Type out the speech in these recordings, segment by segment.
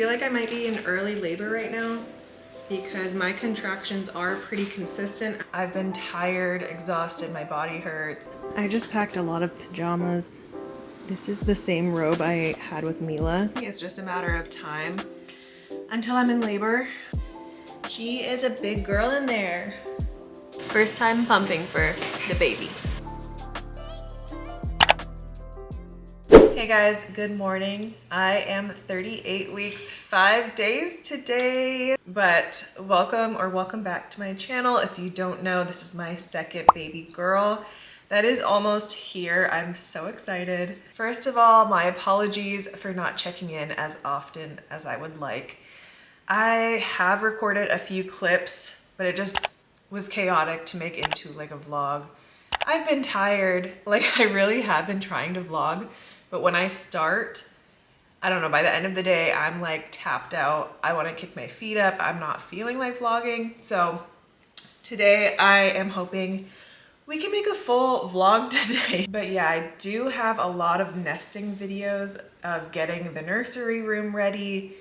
I feel like I might be in early labor right now because my contractions are pretty consistent. I've been tired, exhausted, my body hurts. I just packed a lot of pajamas. This is the same robe I had with Mila. It's just a matter of time until I'm in labor. She is a big girl in there. First time pumping for the baby. Hey guys, good morning. I am 38 weeks, 5 days today, but welcome back to my channel. If you don't know, this is my second baby girl that is almost here. I'm so excited. First of all, my apologies for not checking in as often as I would like. I have recorded a few clips, but it just was chaotic to make into like a vlog. I've been tired, like I really have been trying to vlog. But when I start, I don't know, by the end of the day, I'm like tapped out. I want to kick my feet up. I'm not feeling like vlogging. So today I am hoping we can make a full vlog today. But yeah, I do have a lot of nesting videos of getting the nursery room ready,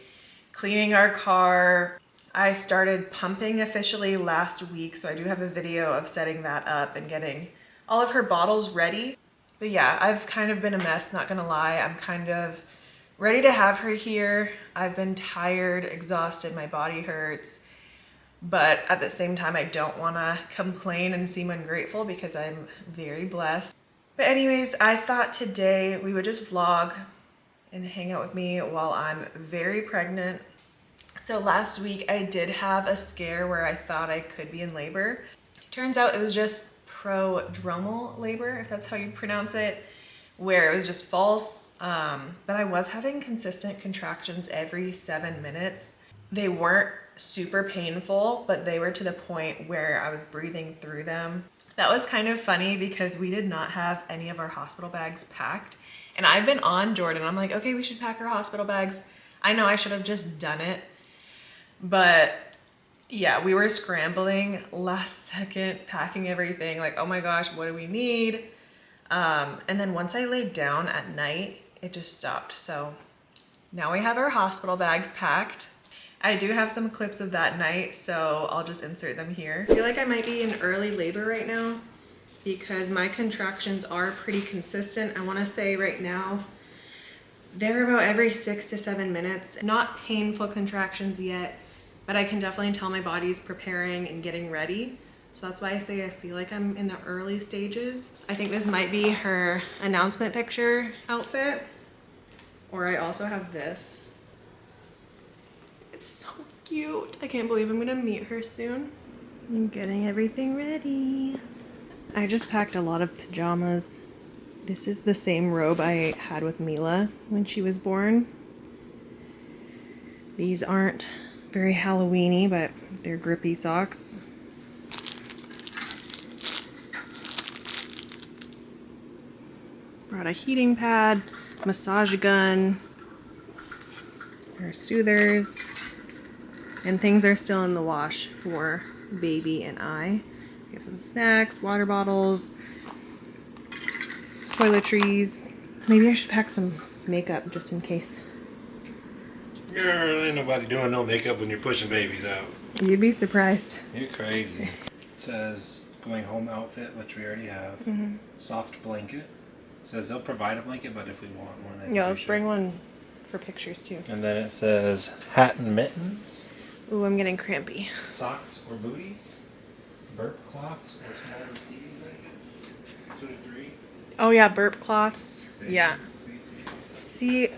cleaning our car. I started pumping officially last week, so I do have a video of setting that up and getting all of her bottles ready. But yeah, I've kind of been a mess, not gonna lie. I'm kind of ready to have her here. I've been tired, exhausted, my body hurts. But at the same time, I don't wanna complain and seem ungrateful because I'm very blessed. But anyways, I thought today we would just vlog and hang out with me while I'm very pregnant. So last week I did have a scare where I thought I could be in labor. Turns out it was just prodromal labor, if that's how you pronounce it, where it was just false. But I was having consistent contractions every 7 minutes. They weren't super painful, but they were to the point where I was breathing through them. That was kind of funny because we did not have any of our hospital bags packed. And I've been on Jordan. I'm like, okay, we should pack our hospital bags. I know I should have just done it, but yeah, we were scrambling last second, packing everything, like, oh my gosh, what do we need? And then once I laid down at night, it just stopped. So now we have our hospital bags packed. I do have some clips of that night, so I'll just insert them here. I feel like I might be in early labor right now because my contractions are pretty consistent. I wanna say right now, they're about every 6 to 7 minutes. Not painful contractions yet, but I can definitely tell my body's preparing and getting ready. So that's why I say I feel like I'm in the early stages. I think this might be her announcement picture outfit. Or I also have this. It's so cute. I can't believe I'm gonna meet her soon. I'm getting everything ready. I just packed a lot of pajamas. This is the same robe I had with Mila when she was born. These aren't very Halloween-y, but they're grippy socks. Brought a heating pad, massage gun, our soothers, and things are still in the wash for baby and I. We have some snacks, water bottles, toiletries. Maybe I should pack some makeup just in case. Girl, ain't nobody doing no makeup when you're pushing babies out. You'd be surprised. You're crazy. It says going home outfit, which we already have. Soft blanket. It says they'll provide a blanket, but if we want one, Yeah, let's bring one for pictures too. And then it says hat and mittens. Ooh, I'm getting crampy. Socks or booties. Burp cloths or small receiving blankets. 2 to 3. Oh yeah, burp cloths. See? Yeah. See,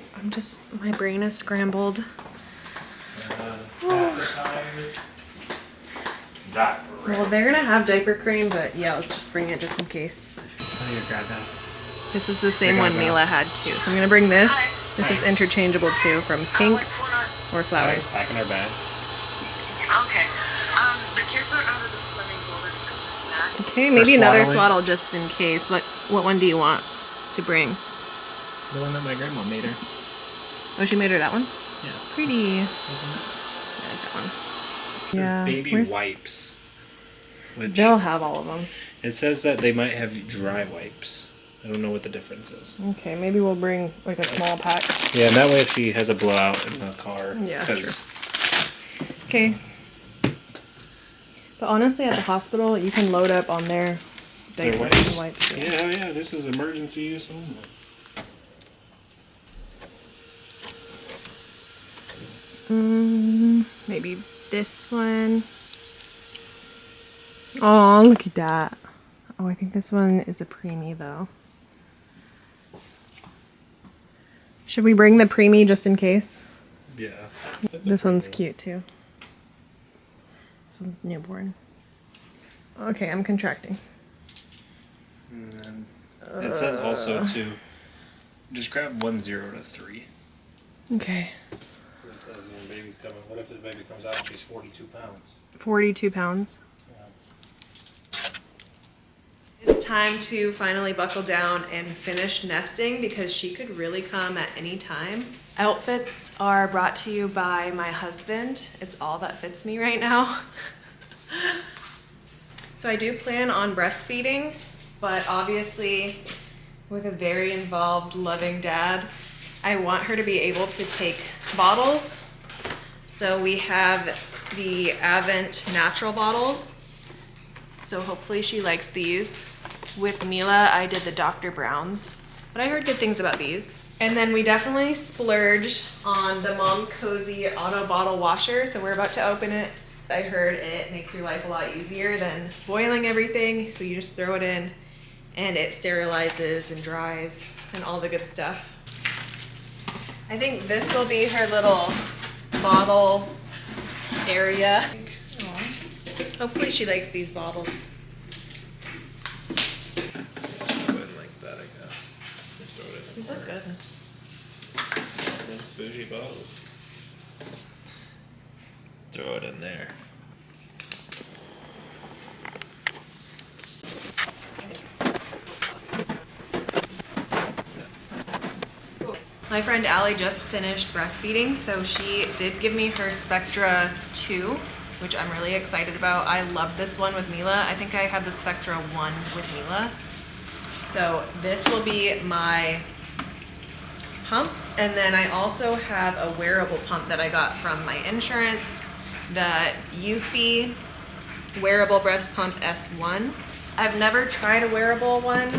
my brain is scrambled. Pacifiers. Diaper wrap. Well, they're gonna have diaper cream, but yeah, let's just bring it just in case. I'm gonna grab that. This is the same one Mila had too. So I'm gonna bring this. This is interchangeable too, from pink or flowers. Packing our bags. Okay. The kids are out of the swimming pool. They're taking a snack. Okay, maybe another swaddling. swaddle just in case. What one do you want to bring? The one that my grandma made her. Oh, she made her that one? Yeah. Pretty. I like that one. It says baby wipes. Which They'll have all of them. it says that they might have dry wipes. I don't know what the difference is. Okay, maybe we'll bring like a small pack. Yeah, and that way if she has a blowout in the car. Yeah, true. Okay. But honestly, at the hospital, you can load up on their diapers and wipes. Yeah, this is emergency use only. Maybe this one. Oh, look at that. Oh, I think this one is a preemie though. Should we bring the preemie just in case? Yeah. This one's cute too. This one's newborn. Okay, I'm contracting. And then it says also to just grab 1 0 to 3. Okay. It says when the baby's coming. What if the baby comes out and she's 42 pounds? 42 pounds. It's time to finally buckle down and finish nesting because she could really come at any time. Outfits are brought to you by my husband. It's all that fits me right now. So I do plan on breastfeeding, but obviously with a very involved, loving dad, I want her to be able to take bottles. So we have the Avent natural bottles. So hopefully she likes these. With Mila, I did the Dr. Brown's, but I heard good things about these. And then we definitely splurged on the Mom Cozy auto bottle washer. So we're about to open it. I heard it makes your life a lot easier than boiling everything. So you just throw it in and it sterilizes and dries and all the good stuff. I think this will be her little bottle area. Aww. Hopefully she likes these bottles. These look good. Bougie bottles. Throw it in there. My friend Allie just finished breastfeeding, so she did give me her Spectra 2, which I'm really excited about. I love this one with Mila. I think I had the Spectra 1 with Mila. So this will be my pump, and then I also have a wearable pump that I got from my insurance, the Eufy wearable breast pump S1. I've never tried a wearable one,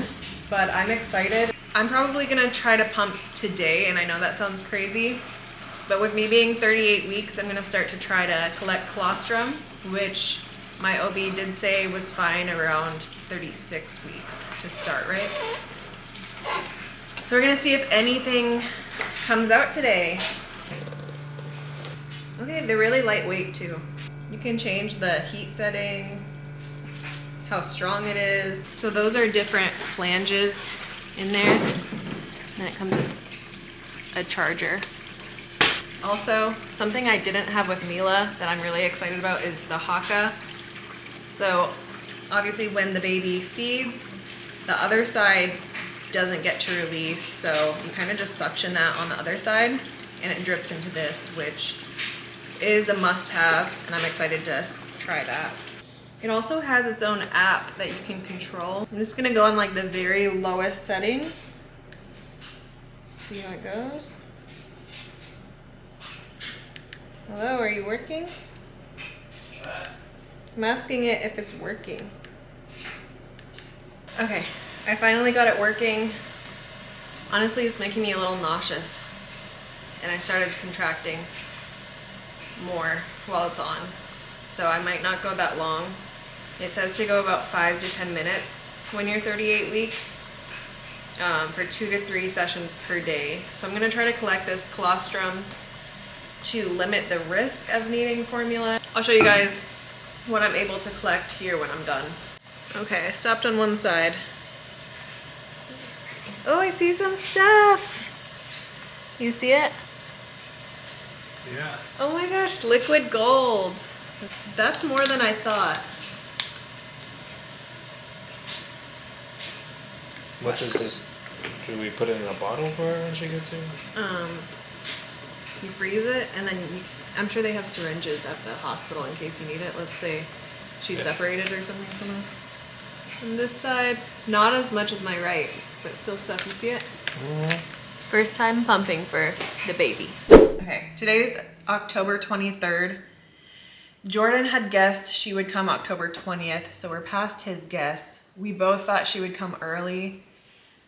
but I'm excited. I'm probably gonna try to pump today, and I know that sounds crazy, but with me being 38 weeks, I'm gonna start to try to collect colostrum, which my OB did say was fine around 36 weeks to start, right? So we're gonna see if anything comes out today. Okay, they're really lightweight too. You can change the heat settings, how strong it is. So those are different flanges in there. And then it comes with a charger. Also, something I didn't have with Mila that I'm really excited about is the Haka. So obviously when the baby feeds, the other side doesn't get to release, so you kind of just suction that on the other side and it drips into this, which is a must-have, and I'm excited to try that. It also has its own app that you can control. I'm just gonna go on like the very lowest setting. See how it goes. Hello, are you working? I'm asking it if it's working. Okay, I finally got it working. Honestly, it's making me a little nauseous. And I started contracting more while it's on. So I might not go that long. It says to go about 5 to 10 minutes when you're 38 weeks for 2 to 3 sessions per day. So I'm gonna try to collect this colostrum to limit the risk of needing formula. I'll show you guys what I'm able to collect here when I'm done. Okay, I stopped on one side. Oh, I see some stuff. You see it? Yeah. Oh my gosh, liquid gold. That's more than I thought. What does this, should we put it in a bottle for her when she gets here? You freeze it, and then I'm sure they have syringes at the hospital in case you need it. Let's say she's separated or something from us. On this side, not as much as my right, but still stuff. You see it? First time pumping for the baby. Okay, today's October 23rd. Jordan had guessed she would come October 20th, so we're past his guess. We both thought she would come early,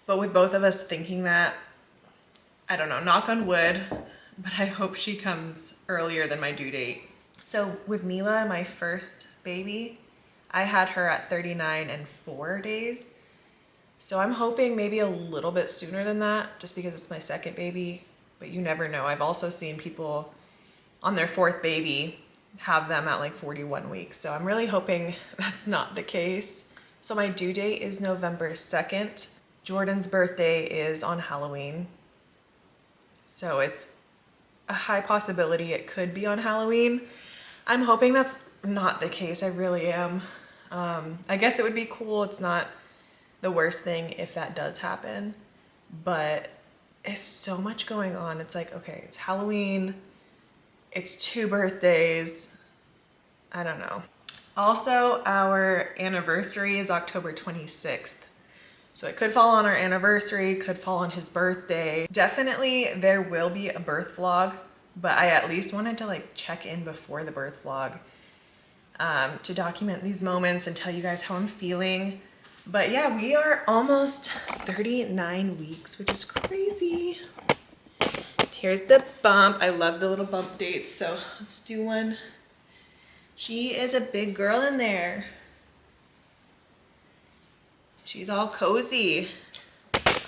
but with both of us thinking that, I don't know, knock on wood, but I hope she comes earlier than my due date. So with Mila, my first baby, I had her at 39 and 4 days. So I'm hoping maybe a little bit sooner than that, just because it's my second baby, but you never know. I've also seen people on their fourth baby have them at like 41 weeks. So I'm really hoping that's not the case. So my due date is November 2nd. Jordan's birthday is on Halloween. So it's a high possibility it could be on Halloween. I'm hoping that's not the case. I really am. I guess it would be cool. It's not the worst thing if that does happen, but it's so much going on. It's like, okay, it's Halloween, it's 2 birthdays. I don't know. Also, our anniversary is October 26th. So it could fall on our anniversary, could fall on his birthday. Definitely there will be a birth vlog, but I at least wanted to like check in before the birth vlog to document these moments and tell you guys how I'm feeling. But yeah, we are almost 39 weeks, which is crazy. Here's the bump. I love the little bump dates, so let's do one. She is a big girl in there. She's all cozy.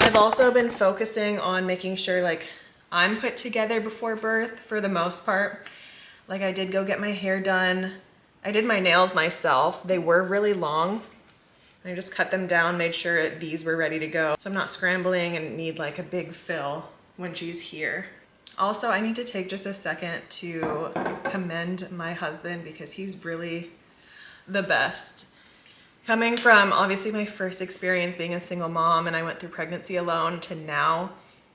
I've also been focusing on making sure like I'm put together before birth for the most part. Like I did go get my hair done. I did my nails myself. They were really long. I just cut them down, made sure these were ready to go. So I'm not scrambling and need like a big fill when she's here. Also, I need to take just a second to commend my husband because he's really the best. Coming from obviously my first experience being a single mom and I went through pregnancy alone to now,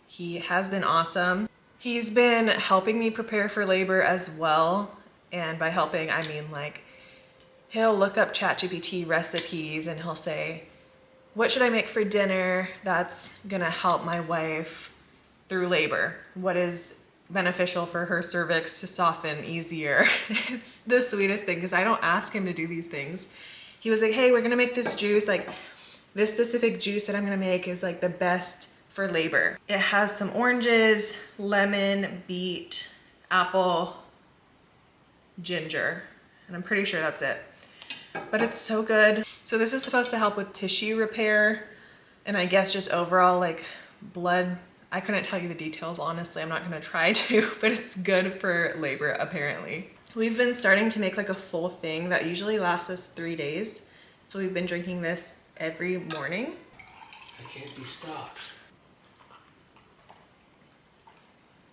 he has been awesome. He's been helping me prepare for labor as well. And by helping, I mean like, he'll look up ChatGPT recipes and he'll say, what should I make for dinner that's gonna help my wife through labor? What is beneficial for her cervix to soften easier? It's the sweetest thing because I don't ask him to do these things. He was like, hey, we're gonna make this juice. Like this specific juice that I'm gonna make is like the best for labor. It has some oranges, lemon, beet, apple, ginger, and I'm pretty sure that's it. But it's so good. So this is supposed to help with tissue repair and I guess just overall like blood. I couldn't tell you the details, honestly. I'm not gonna try to, but it's good for labor apparently. We've been starting to make like a full thing that usually lasts us 3 days. So we've been drinking this every morning. I can't be stopped.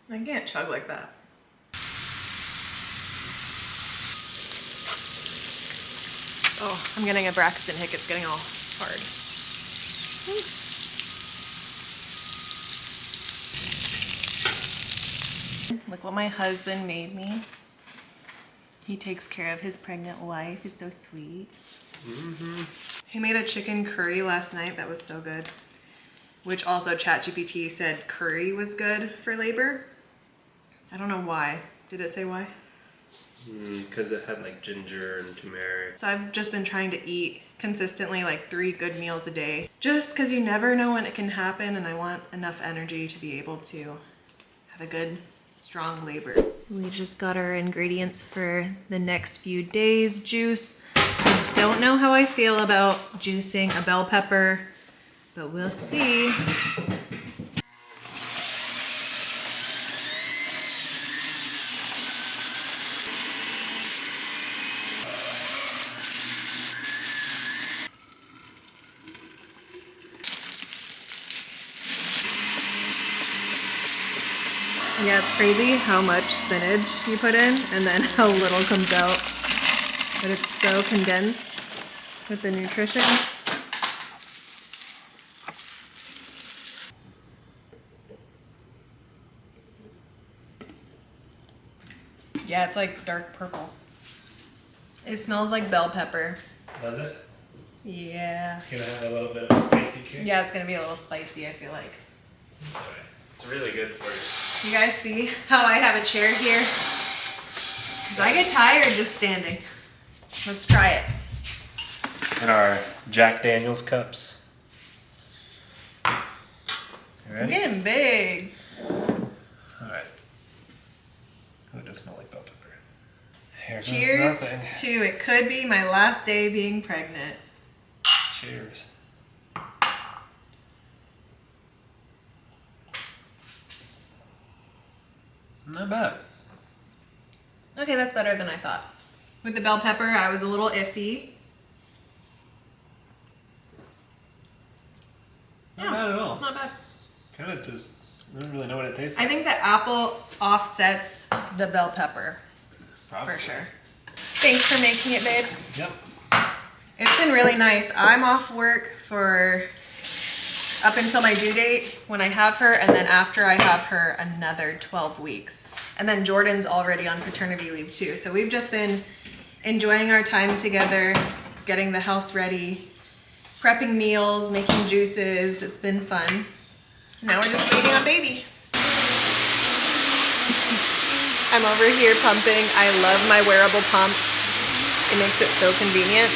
I can't chug like that. Oh, I'm getting a Braxton Hick. It's getting all hard. Look what my husband made me. He takes care of his pregnant wife. It's so sweet. Mm-hmm. He made a chicken curry last night. That was so good. Which also ChatGPT said curry was good for labor. I don't know why. Did it say why? Because it had like ginger and turmeric. So I've just been trying to eat consistently like 3 good meals a day. Just because you never know when it can happen and I want enough energy to be able to have a good, strong labor. We just got our ingredients for the next few days. Juice. I don't know how I feel about juicing a bell pepper, but we'll see. Yeah, it's crazy how much spinach you put in and then how little comes out. But it's so condensed with the nutrition. Yeah, it's like dark purple. It smells like bell pepper. Does it? Yeah. It's gonna have a little bit of a spicy kick. Yeah, it's gonna be a little spicy, I feel like. It's really good for you. You guys see how I have a chair here? Because I get tired just standing. Let's try it. And our Jack Daniels cups. You I'm ready? getting big. Alright. Oh, it does smell like bell pepper. Here goes Cheers nothing. to it could be my last day being pregnant. Cheers. Not bad. Okay, that's better than I thought. With the bell pepper, I was a little iffy. Not bad at all. Not bad. Kind of just, I don't really know what it tastes I like. think the apple offsets the bell pepper. Probably. For sure. Thanks for making it, babe. Yep. It's been really nice. I'm off work for up until my due date when I have her, and then after I have her another 12 weeks. And then Jordan's already on paternity leave too. So we've just been enjoying our time together, getting the house ready, prepping meals, making juices. It's been fun. Now we're just waiting on baby. I'm over here pumping. I love my wearable pump. It makes it so convenient.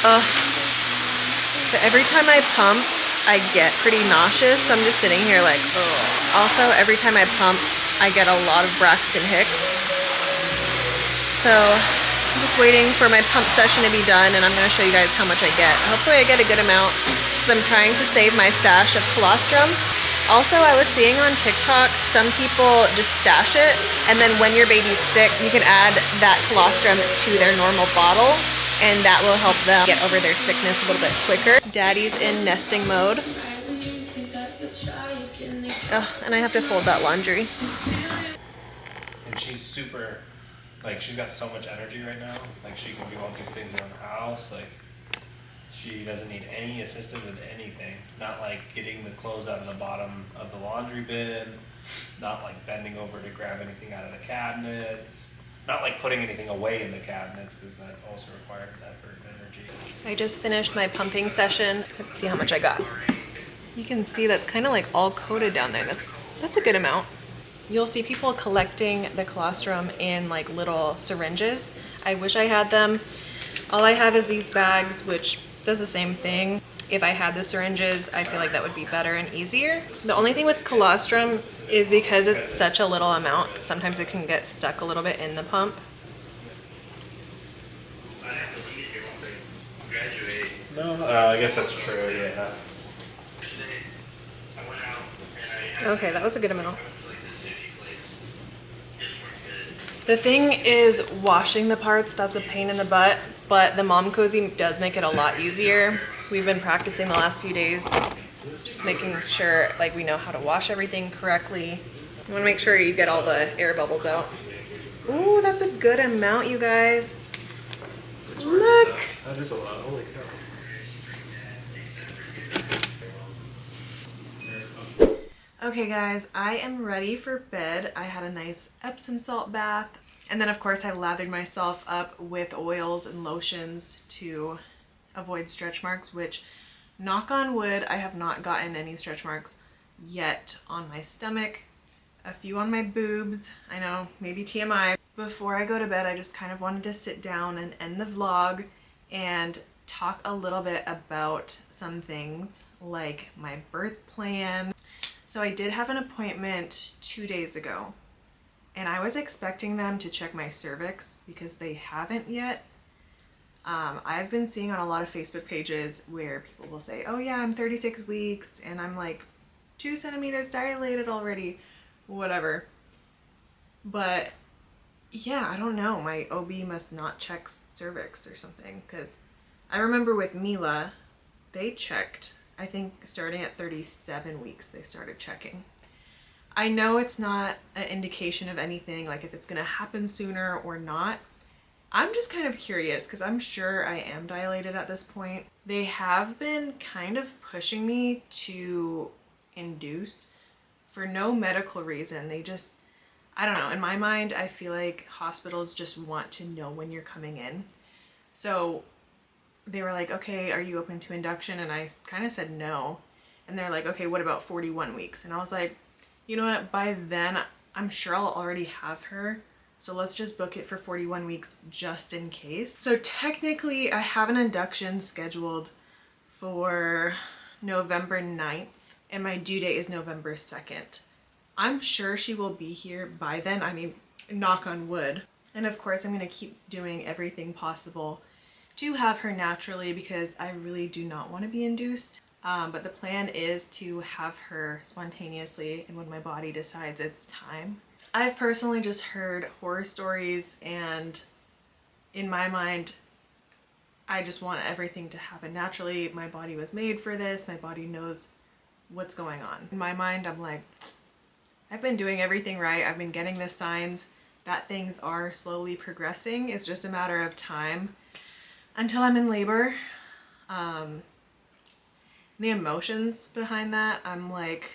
But every time I pump, I get pretty nauseous. So I'm just sitting here like, oh. Also, every time I pump, I get a lot of Braxton Hicks. So I'm just waiting for my pump session to be done, and I'm gonna show you guys how much I get. Hopefully I get a good amount, because I'm trying to save my stash of colostrum. Also, I was seeing on TikTok, some people just stash it, and then when your baby's sick, you can add that colostrum to their normal bottle, and that will help them get over their sickness a little bit quicker. Daddy's in nesting mode. Ugh, and I have to fold that laundry. And she's super, like, she's got so much energy right now. Like, she can do all these things around the house. Like, she doesn't need any assistance with anything. Not like getting the clothes out of the bottom of the laundry bin. Not like bending over to grab anything out of the cabinets. Not like putting anything away in the cabinets, because that also requires effort and energy. I just finished my pumping session. Let's see how much I got. You can see that's kind of like all coated down there. That's a good amount. You'll see people collecting the colostrum in like little syringes. I wish I had them. All I have is these bags, which does the same thing. If I had the syringes, I feel like that would be better and easier. The only thing with colostrum is because it's such a little amount, sometimes it can get stuck a little bit in the pump. No, I guess that's true, yeah. Okay, that was a good amount. The thing is, washing the parts, that's a pain in the butt, but the Mom Cozy does make it a lot easier. We've been practicing the last few days, just making sure like we know how to wash everything correctly. You wanna make sure you get all the air bubbles out. Ooh, that's a good amount, you guys. Look. That is a lot, holy cow. Okay guys, I am ready for bed. I had a nice Epsom salt bath. And then of course I lathered myself up with oils and lotions to avoid stretch marks, which, knock on wood, I have not gotten any stretch marks yet on my stomach. A few on my boobs. I know, maybe TMI. Before I go to bed, I just kind of wanted to sit down and end the vlog and talk a little bit about some things like my birth plan. So I did have an appointment 2 days ago, and I was expecting them to check my cervix because they haven't yet. I've been seeing on a lot of Facebook pages where people will say, oh yeah, I'm 36 weeks and I'm like 2 centimeters dilated already, whatever. But yeah, I don't know, my OB must not check cervix or something, because I remember with Mila, they checked, I think starting at 37 weeks they started checking. I know it's not an indication of anything, like if it's gonna happen sooner or not. I'm just kind of curious because I'm sure I am dilated at this point. They have been kind of pushing me to induce for no medical reason. They just, I don't know, in my mind I feel like hospitals just want to know when you're coming in. So they were like, okay, are you open to induction? And I kind of said no. And they're like, okay, what about 41 weeks? And I was like, you know what, by then I'm sure I'll already have her. So let's just book it for 41 weeks just in case. So technically I have an induction scheduled for November 9th and my due date is November 2nd. I'm sure she will be here by then. I mean, knock on wood. And of course I'm gonna keep doing everything possible to have her naturally because I really do not want to be induced. But the plan is to have her spontaneously and when my body decides it's time. I've personally just heard horror stories and in my mind, I just want everything to happen naturally. My body was made for this. My body knows what's going on. In my mind, I'm like, I've been doing everything right. I've been getting the signs that things are slowly progressing. It's just a matter of time until I'm in labor. The emotions behind that, I'm like,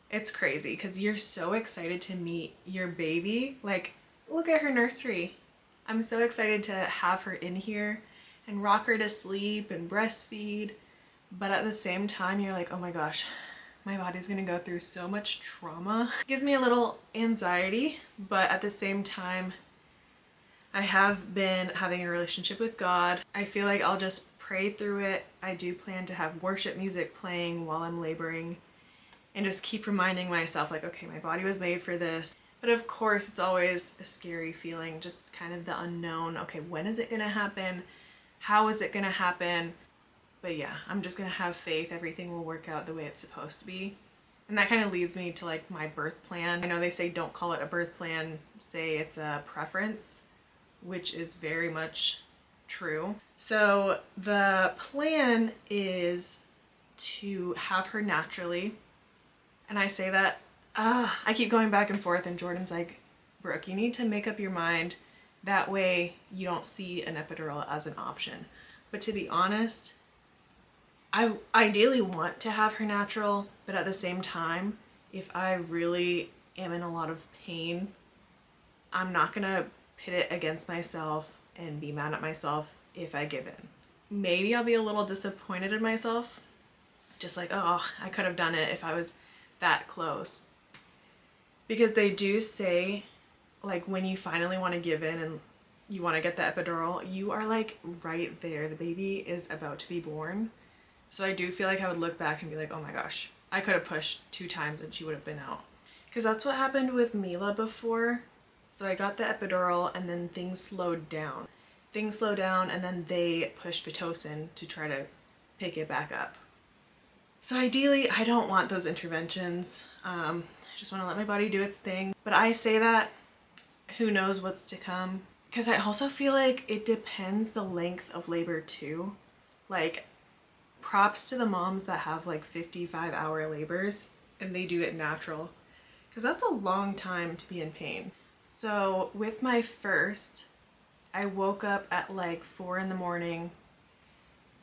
it's crazy because you're so excited to meet your baby. Like, look at her nursery. I'm so excited to have her in here and rock her to sleep and breastfeed. But at the same time, you're like, oh my gosh, my body's gonna go through so much trauma. It gives me a little anxiety, but at the same time, I have been having a relationship with God. I feel like I'll just pray through it. I do plan to have worship music playing while I'm laboring and just keep reminding myself like, okay, my body was made for this. But of course, it's always a scary feeling, just kind of the unknown. Okay, when is it gonna happen? How is it gonna happen? But yeah, I'm just gonna have faith. Everything will work out the way it's supposed to be. And that kind of leads me to like my birth plan. I know they say don't call it a birth plan, say it's a preference, which is very much true. So the plan is to have her naturally. And I say that, I keep going back and forth and Jordan's like, Brooke, you need to make up your mind. That way you don't see an epidural as an option. But to be honest, I ideally want to have her natural, but at the same time, if I really am in a lot of pain, I'm not gonna pit it against myself and be mad at myself if I give in. Maybe I'll be a little disappointed in myself, just like, oh, I could have done it if I was that close. Because they do say, like, when you finally want to give in and you want to get the epidural, you are like right there. The baby is about to be born. So I do feel like I would look back and be like, oh my gosh, I could have pushed 2 times and she would have been out. Because that's what happened with Mila before. So I got the epidural and then things slowed down. Things slowed down and then they pushed Pitocin to try to pick it back up. So ideally, I don't want those interventions. I just want to let my body do its thing. But I say that, who knows what's to come. Because I also feel like it depends the length of labor too. Like, props to the moms that have like 55-hour labors and they do it natural. Because that's a long time to be in pain. So with my first, I woke up at like 4 in the morning,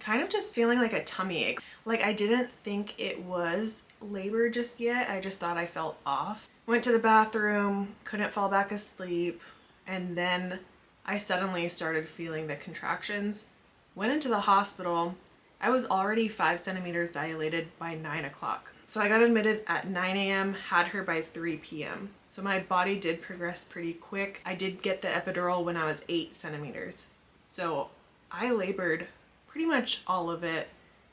kind of just feeling like a tummy ache. Like I didn't think it was labor just yet. I just thought I felt off. Went to the bathroom, couldn't fall back asleep. And then I suddenly started feeling the contractions. Went into the hospital. I was already 5 centimeters dilated by 9 o'clock. So I got admitted at 9 a.m., had her by 3 p.m. So my body did progress pretty quick. I did get the epidural when I was 8 centimeters. So I labored pretty much all of it,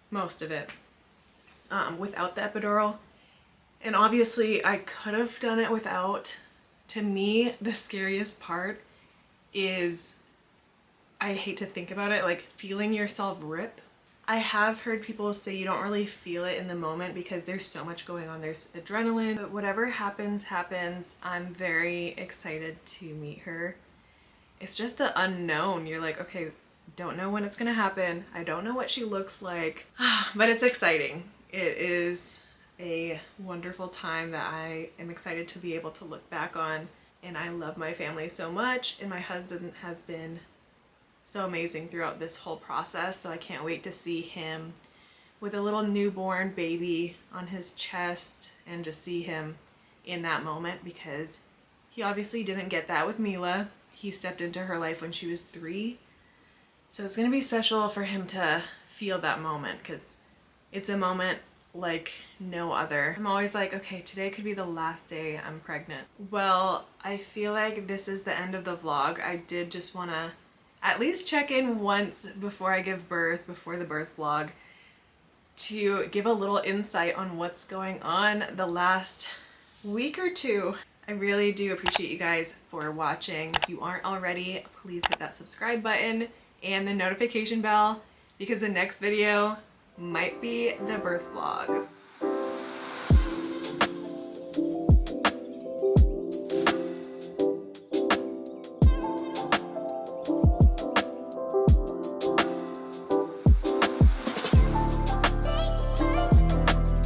most of it, without the epidural. And obviously I could have done it without. To me, the scariest part is, I hate to think about it, like feeling yourself rip. I have heard people say you don't really feel it in the moment because there's so much going on. There's adrenaline, but whatever happens, happens. I'm very excited to meet her. It's just the unknown. You're like, okay, don't know when it's gonna happen. I don't know what she looks like, but it's exciting. It is a wonderful time that I am excited to be able to look back on. And I love my family so much, and my husband has been so amazing throughout this whole process. So I can't wait to see him with a little newborn baby on his chest and just see him in that moment, because he obviously didn't get that with Mila. He stepped into her life when she was 3, So it's gonna be special for him to feel that moment, because it's a moment like no other. I'm always like, okay, today could be the last day I'm pregnant. Well, I feel like this is the end of the vlog. I did just wanna at least check in once before I give birth, before the birth vlog, to give a little insight on what's going on the last week or two. I really do appreciate you guys for watching. If you aren't already, please hit that subscribe button and the notification bell, because the next video might be the birth vlog.